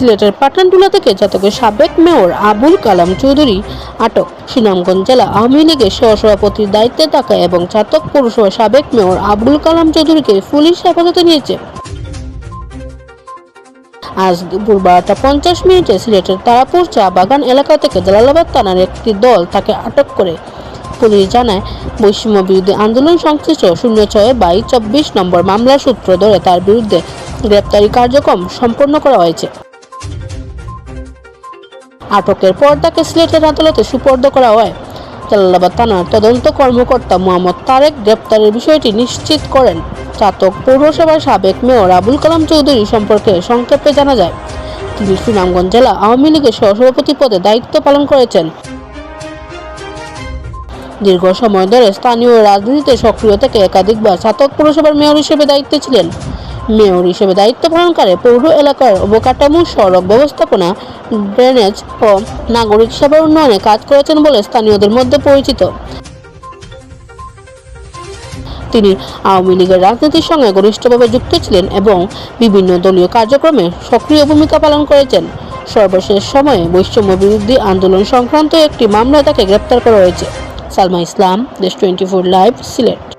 সিলেটের পাঠানটুলা থেকে চাতকের সাবেক মেয়র আবুল কালাম চৌধুরী আটক। সুনামগঞ্জ জেলা আওয়ামী লীগের সহসভাপতির দায়িত্বে থাকা এবং চাতক পৌরসভার সাবেক মেয়র আবুল কালাম চৌধুরীকে পুলিশ হেফাজতে নিয়েছে। আজ দুপুর 12:50 সিলেটের তারাপুর চা বাগান এলাকা থেকে জালালাবাদ থানার একটি দল তাকে আটক করে। পুলিশ জানায়, বৈষম্য বিরোধী আন্দোলন সংশ্লিষ্ট 06/24 নম্বর মামলার সূত্র ধরে তার বিরুদ্ধে গ্রেপ্তারি কার্যক্রম সম্পন্ন করা হয়েছে। আটকের পর তাকে সিলেটের আদালতে সুপর্দ করা হয়। জালালাবাদ থানার তদন্ত কর্মকর্তা মোহাম্মদ তারেক গ্রেপ্তারের বিষয়টি নিশ্চিত করেন। চাতক পৌরসভার সাবেক মেয়র আবুল কালাম চৌধুরী সম্পর্কে সংক্ষেপে জানা যায়, তিনি সুনামগঞ্জ জেলা আওয়ামী লীগের সহসভাপতি পদে দায়িত্ব পালন করেছেন। দীর্ঘ সময় ধরে স্থানীয় রাজনীতিতে সক্রিয় থেকে একাধিকবার চাতক পৌরসভার মেয়র হিসেবে দায়িত্বে ছিলেন। মেয়র হিসেবে দায়িত্ব পালনকালে পৌর এলাকার অবকাঠামো, সড়ক ব্যবস্থাপনা, ড্রেনেজ ও নাগরিক সেবার উন্নয়নে কাজ করেছেন বলে স্থানীয়দের মধ্যে পরিচিত। তিনি আওয়ামী লীগের রাজনীতির সঙ্গে ঘনিষ্ঠভাবে যুক্ত ছিলেন এবং বিভিন্ন দলীয় কার্যক্রমে সক্রিয় ভূমিকা পালন করেছেন। সর্বশেষ সময়ে বৈষম্য বিরোধী আন্দোলন সংক্রান্ত একটি মামলায় তাকে গ্রেপ্তার করা হয়েছে। সালমা ইসলাম, দেশ 24 লাইভ, সিলেট।